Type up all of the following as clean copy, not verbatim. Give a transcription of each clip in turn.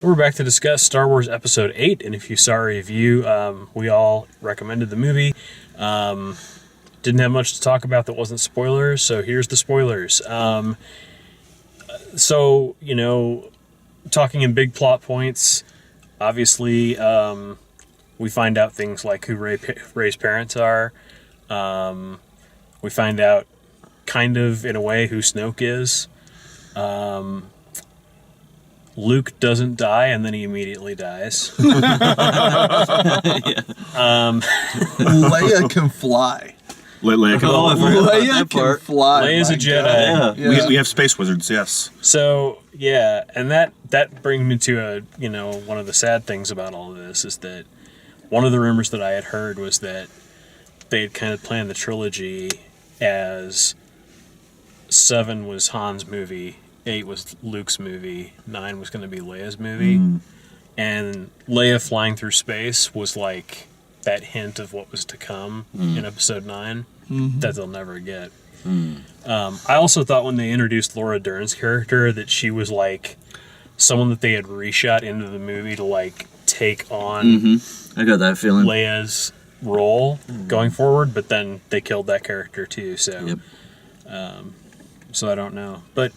We're back to discuss Star Wars Episode 8, and if you saw our review, we all recommended the movie. Didn't have much to talk about that wasn't spoilers, so here's the spoilers. So, talking in big plot points, obviously, we find out things like who Rey's parents are. We find out, kind of, in a way, who Snoke is. Luke doesn't die, and then he immediately dies. Leia can fly. Leia can, Leia can fly. Leia's a Jedi. Yeah. We have space wizards, yes. So, yeah, and that brings me to one of the sad things about all of this is that one of the rumors that I had heard was that they had kind of planned the trilogy as 7 was Han's movie, 8 was Luke's movie, 9 was going to be Leia's movie. And Leia flying through space was like that hint of what was to come in Episode 9 that they'll never get. I also thought when they introduced Laura Dern's character that she was like someone that they had reshot into the movie to like take on I got that feeling. Leia's role going forward, but then they killed that character too, so so I don't know. But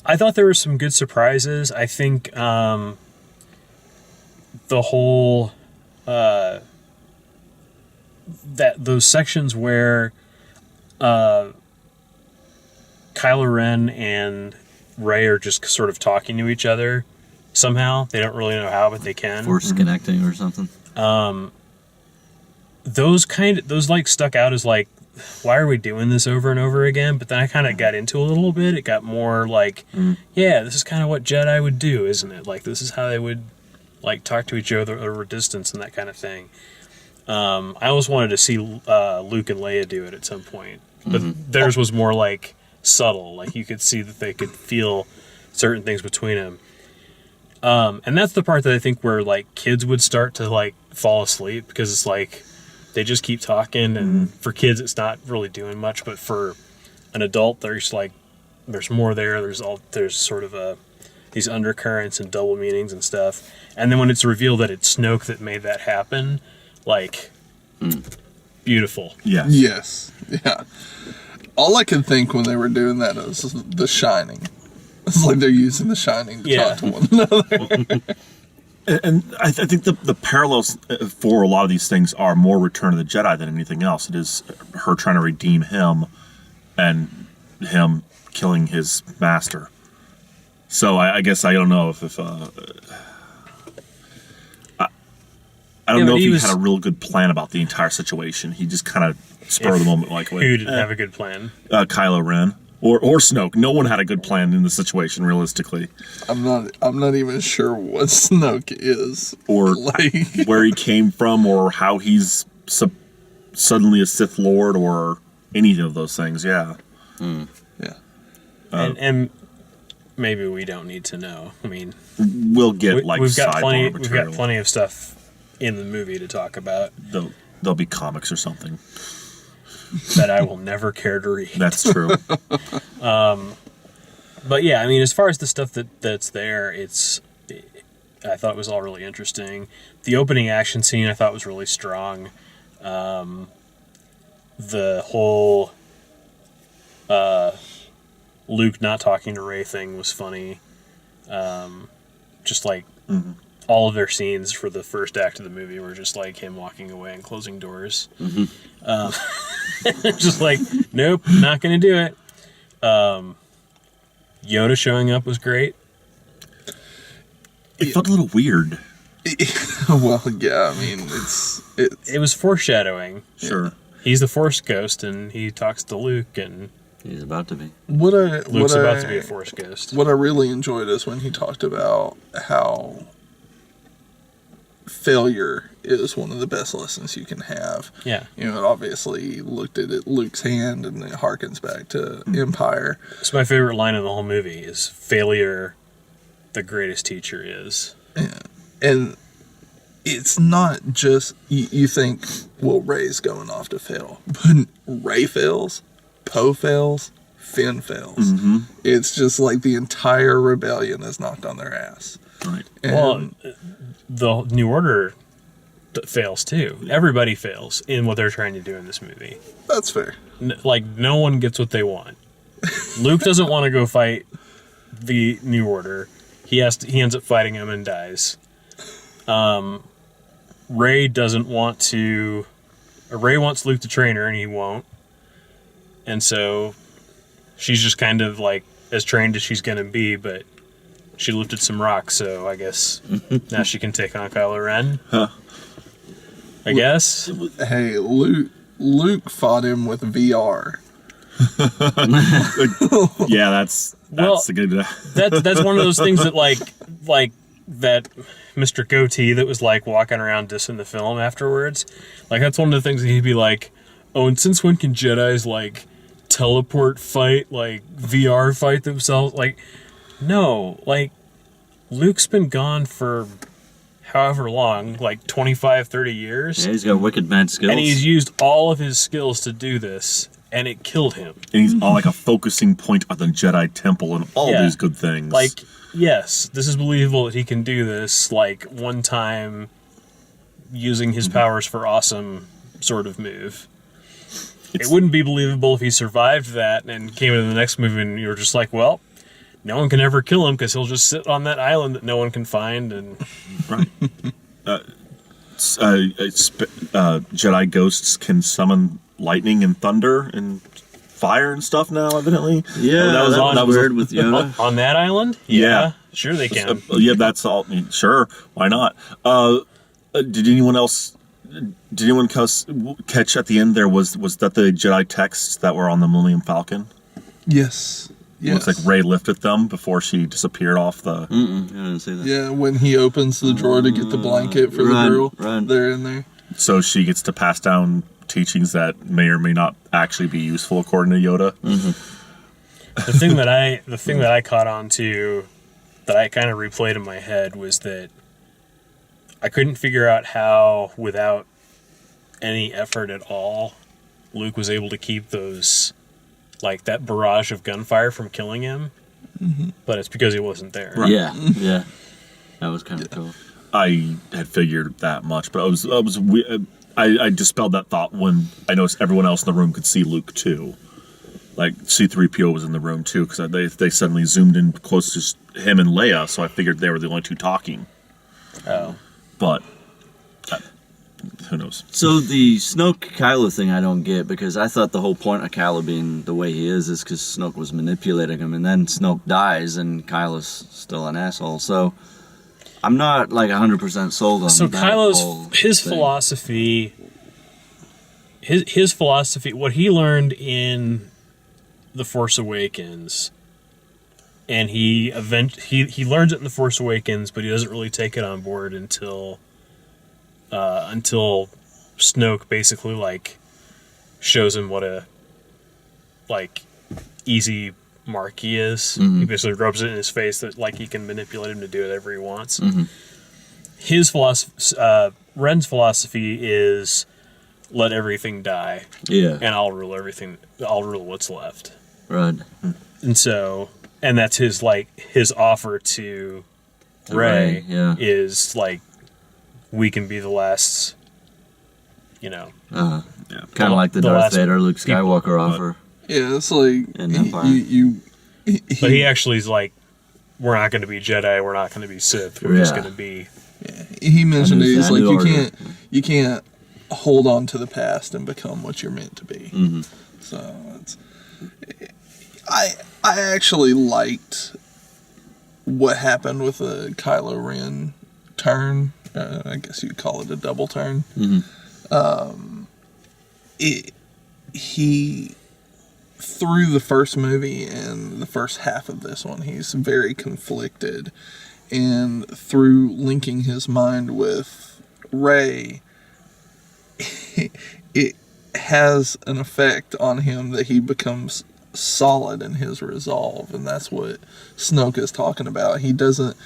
I thought there were some good surprises. I think the whole those sections where Kylo Ren and Rey are just sort of talking to each other somehow. They don't really know how, but they can. Force connecting or something. Those like stuck out as like, why are we doing this over and over again? But then I kind of got into a little bit. It got more like, yeah, this is kind of what Jedi would do, isn't it? Like, this is how they would like talk to each other over distance and that kind of thing. I always wanted to see Luke and Leia do it at some point, but theirs was more like subtle. Like you could see that they could feel certain things between them. And that's the part that I think where like kids would start to like fall asleep because it's like they just keep talking, and for kids it's not really doing much, but for an adult there's more there. There's sort of these undercurrents and double meanings and stuff. And then when it's revealed that it's Snoke that made that happen, like beautiful. Yes. Yeah. All I could think when they were doing that was The Shining. It's like they're using The Shining to talk to one another. And I think the parallels for a lot of these things are more Return of the Jedi than anything else. It is her trying to redeem him and him killing his master. So I guess I don't know if I don't know if he had a real good plan about the entire situation. He just kind of spur of the moment like who didn't have a good plan? Kylo Ren. Or Snoke. No one had a good plan in the situation, realistically. I'm not even sure what Snoke is. Or like where he came from, or how he's suddenly a Sith Lord, or any of those things, yeah. Yeah. And maybe we don't need to know. I mean... We'll get, sidebar material. We've got plenty of stuff in the movie to talk about. There'll be comics or something. That I will never care to read. That's true. But yeah, I mean, as far as the stuff that's there, I thought it was all really interesting. The opening action scene I thought was really strong. The whole Luke not talking to Rey thing was funny. Just like all of their scenes for the first act of the movie were just like him walking away and closing doors. Just like, nope, not gonna do it. Yoda showing up was great. It felt a little weird. Well, yeah, I mean, it was foreshadowing. Sure. He's the Force ghost, and he talks to Luke, and he's about to be. Luke's about to be a Force ghost. What I really enjoyed is when he talked about how failure is one of the best lessons you can have. Yeah. It obviously looked at Luke's hand, and it harkens back to Empire. It's my favorite line in the whole movie is, failure, the greatest teacher is. Yeah. And it's not just, you think, well, Rey's going off to fail. But Rey fails, Poe fails, Finn fails. It's just like the entire rebellion is knocked on their ass. Right. And Well, the New Order fails too. Everybody fails in what they're trying to do in this movie. that's fair. Like, no one gets what they want. Luke doesn't want to go fight the New Order. He ends up fighting him and dies. Rey doesn't want to. Rey wants Luke to train her, and he won't. And so she's just kind of like as trained as she's gonna be, but she lifted some rocks, so I guess now she can take on Kylo Ren. Huh. I guess. Hey, Luke fought him with VR. Yeah, that's Well, a good. That's one of those things that like that Mr. Goatee that was like walking around dissing the film afterwards. Like that's one of the things that he'd be like, oh, and since when can Jedis like teleport fight, like VR fight themselves? Like, no, like Luke's been gone for however long, like 25, 30 years. Yeah, he's got wicked mad skills. And he's used all of his skills to do this, and it killed him. And he's on like a focusing point on the Jedi Temple and all Yeah. these good things. Like, yes, this is believable that he can do this, like, one time using his powers for awesome sort of move. It wouldn't be believable if he survived that and came into the next movie and you were just like, well, no one can ever kill him because he'll just sit on that island that no one can find. And right. Jedi ghosts can summon lightning and thunder and fire and stuff now, evidently. Yeah, that was weird with Yoda. on that island? Yeah. Sure they can. Yeah, that's all. Sure, why not? Did anyone else? Did anyone catch at the end? There was that the Jedi texts that were on the Millennium Falcon. Yes. Looks like Rey lifted them before she disappeared off the. I didn't see that. Yeah, when he opens the drawer to get the blanket for the girl, they're in there. So she gets to pass down teachings that may or may not actually be useful according to Yoda. The thing that I caught on to, that I kind of replayed in my head, was that I couldn't figure out how, without any effort at all, Luke was able to keep those, like, that barrage of gunfire from killing him. But it's because he wasn't there. Right. Yeah. That was kind of cool. I had figured that much, but I dispelled that thought when I noticed everyone else in the room could see Luke too. Like C-3PO was in the room too, because they suddenly zoomed in close to him and Leia, so I figured they were the only two talking. Oh. But who knows? So the Snoke Kylo thing I don't get, because I thought the whole point of Kylo being the way he is because Snoke was manipulating him, and then Snoke dies and Kylo's still an asshole. So I'm not like 100% sold on So that whole Kylo's thing. philosophy, his philosophy, what he learned in The Force Awakens, and he learns it in The Force Awakens, but he doesn't really take it on board until Snoke basically like shows him what a like easy mark he is. He basically rubs it in his face that like he can manipulate him to do whatever he wants. His philosophy, Ren's philosophy is let everything die, and I'll rule everything. I'll rule what's left. Right. And that's his offer to Rey is like, we can be the last, Kind of like the the Darth last Vader, Luke Skywalker offer. Yeah, it's like In Empire. but he actually is like, we're not going to be Jedi, we're not going to be Sith, we're just going to be. he mentioned it. He's A like, new order. you can't hold on to the past and become what you're meant to be. So I actually liked what happened with the Kylo Ren turn. I guess you'd call it a double turn. He through the first movie and the first half of this one, he's very conflicted, and through linking his mind with Rey, it has an effect on him that he becomes solid in his resolve, and that's what Snoke is talking about. He doesn't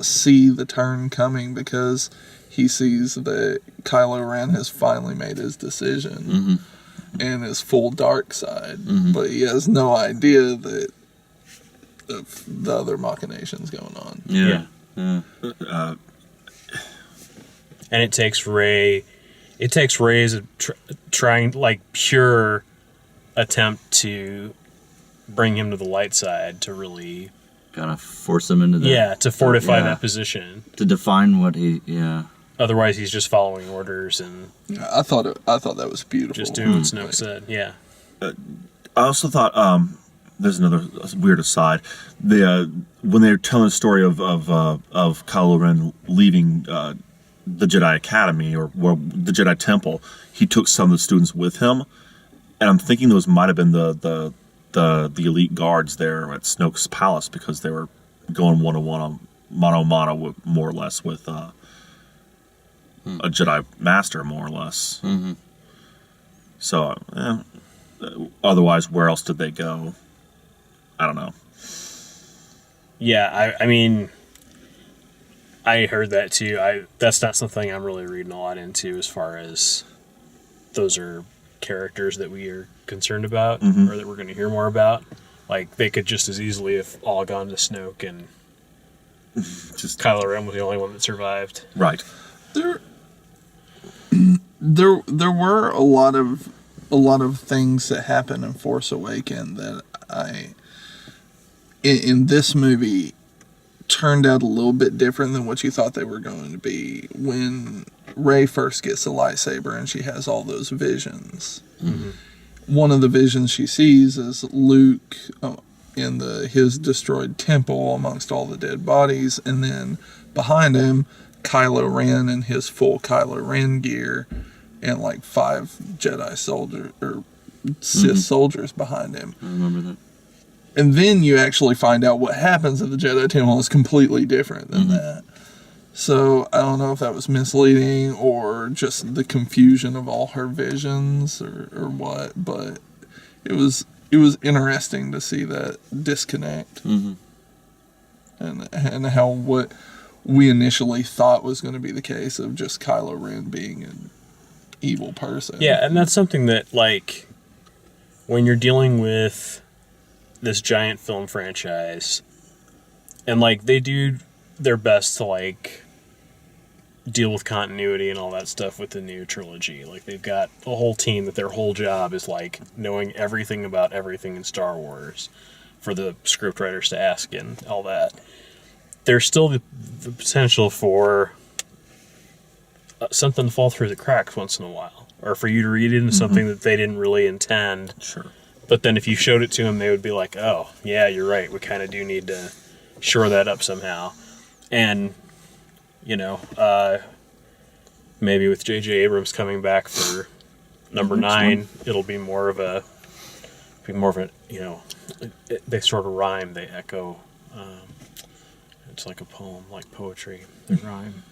see the turn coming because he sees that Kylo Ren has finally made his decision and his full dark side, but he has no idea that of the other machinations going on. Yeah. And it takes Rey. It takes Rey's trying, like, pure attempt to bring him to the light side to really kind of force him into that. To fortify that position, to define what he. Yeah. Otherwise, he's just following orders and I thought that was beautiful. just doing what Snoke said. Yeah. I also thought there's another weird aside. When they were telling the story of Kylo Ren leaving the Jedi Academy or the Jedi Temple, he took some of the students with him, and I'm thinking those might have been the elite guards there at Snoke's palace because they were going one-on-one, mano-a-mano, more or less with a Jedi Master, more or less. Mm-hmm. So, otherwise, where else did they go? I don't know. Yeah, I mean, I heard that too. That's not something I'm really reading a lot into as far as those are characters that we are concerned about or that we're going to hear more about. Like, they could just as easily have all gone to Snoke and Just Kylo Ren was the only one that survived. right. There were a lot of things that happened in Force Awakens that in this movie turned out a little bit different than what you thought they were going to be. When Rey first gets the lightsaber and she has all those visions, one of the visions she sees is Luke in his destroyed temple amongst all the dead bodies, and then behind him Kylo Ren in his full Kylo Ren gear and like 5 Jedi soldiers or Sith soldiers behind him. I remember that. And then you actually find out what happens at the Jedi Temple is completely different than that. So I don't know if that was misleading or just the confusion of all her visions or what, but it was interesting to see that disconnect and how what we initially thought was going to be the case of just Kylo Ren being an evil person. Yeah, and that's something that, like, when you're dealing with this giant film franchise, and, like, they do their best to, like, deal with continuity and all that stuff with the new trilogy. Like, they've got a whole team that their whole job is, like, knowing everything about everything in Star Wars for the scriptwriters to ask and all that. There's still the potential for something to fall through the cracks once in a while, or for you to read into something that they didn't really intend. Sure. But then if you showed it to them, they would be like, oh, yeah, you're right. We kind of do need to shore that up somehow. And, you know, maybe with J.J. Abrams coming back for number 9, it'll be more of a, you know, they sort of rhyme, they echo. It's like a poem, like poetry. They rhyme.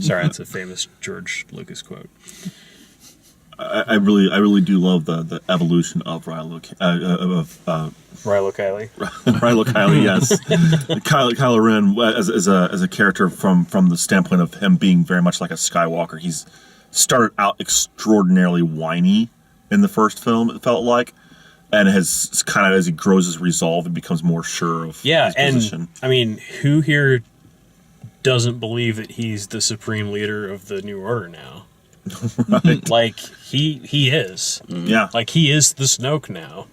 Sorry, that's a famous George Lucas quote. I really do love the evolution of Rilo Kylie. Rilo Kiley, yes. Kylo Ren as a character from the standpoint of him being very much like a Skywalker. He's started out extraordinarily whiny in the first film, it felt like, and has kind of, as he grows his resolve and becomes more sure of his position. And I mean, who here doesn't believe that he's the supreme leader of the New Order now? Right. Like, he is. Yeah. Like, he is the Snoke now.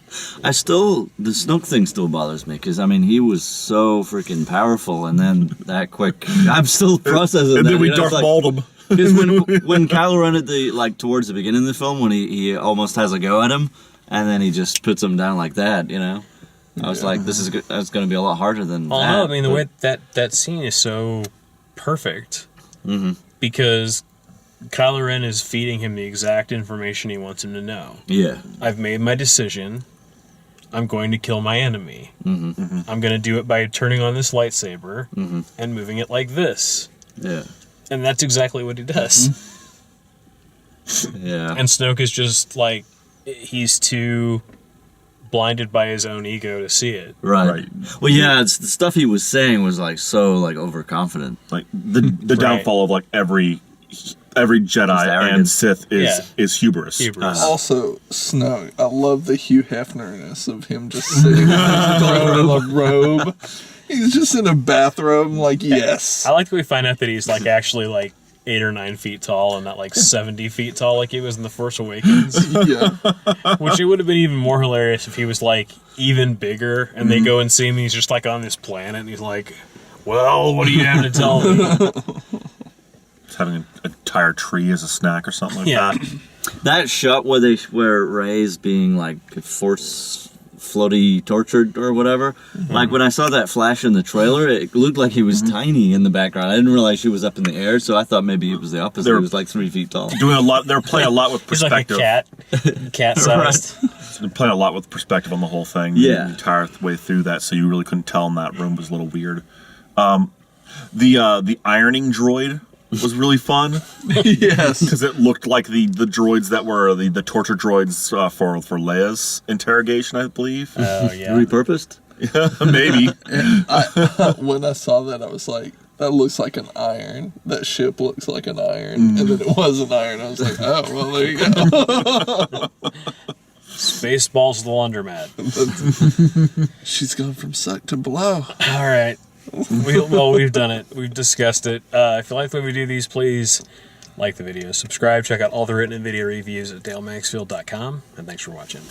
The Snoke thing still bothers me because, I mean, he was so freaking powerful, and then that quick, I'm still processing And that. then we you know, Darth it's like- Mauled him. Because when Kylo Ren at the, like, towards the beginning of the film, when he almost has a go at him, and then he just puts him down like that, you know, I was like, that's going to be a lot harder than Oh that. no, I mean, the but- way that scene is so perfect because Kylo Ren is feeding him the exact information he wants him to know. Yeah. I've made my decision. I'm going to kill my enemy. I'm going to do it by turning on this lightsaber and moving it like this. Yeah. And that's exactly what he does. Yeah. And Snoke is just like, he's too blinded by his own ego to see it. Right. Well, yeah, it's, the stuff he was saying was like so like overconfident. Like the downfall of like every Jedi and Sith is hubris. Also, Snoke. I love the Hugh Hefnerness of him just sitting there throwing a robe. He's just in a bathroom, like, yes. I like that we find out that he's like actually like 8 or 9 feet tall and not like 70 feet tall like he was in The Force Awakens. Yeah. Which it would have been even more hilarious if he was like even bigger and they go and see him and he's just like on this planet and he's like, well, what do you have to tell me? He's having an entire tree as a snack or something like Yeah. that. That shot where Rey's being like force floaty tortured or whatever. Like when I saw that flash in the trailer, it looked like he was tiny in the background. I didn't realize she was up in the air, so I thought maybe it was the opposite. He was like 3 feet tall. Doing a lot. They're playing a lot with He's like a perspective. cat sized. They're playing a lot with perspective on the whole thing. Yeah. The entire way through that, so you really couldn't tell in that room. Was a little weird. The ironing droid was really fun. Yes. Because it looked like the droids that were the torture droids for Leia's interrogation, I believe. Oh, yeah. Repurposed? Maybe. When I saw that, I was like, that looks like an iron. That ship looks like an iron. And then it was an iron. I was like, oh, well, there you go. Spaceballs the laundromat. She's gone from suck to blow. All right. We've done it. We've discussed it. If you like the way we do these, please like the video, subscribe, check out all the written and video reviews at dalemaxfield.com, and thanks for watching.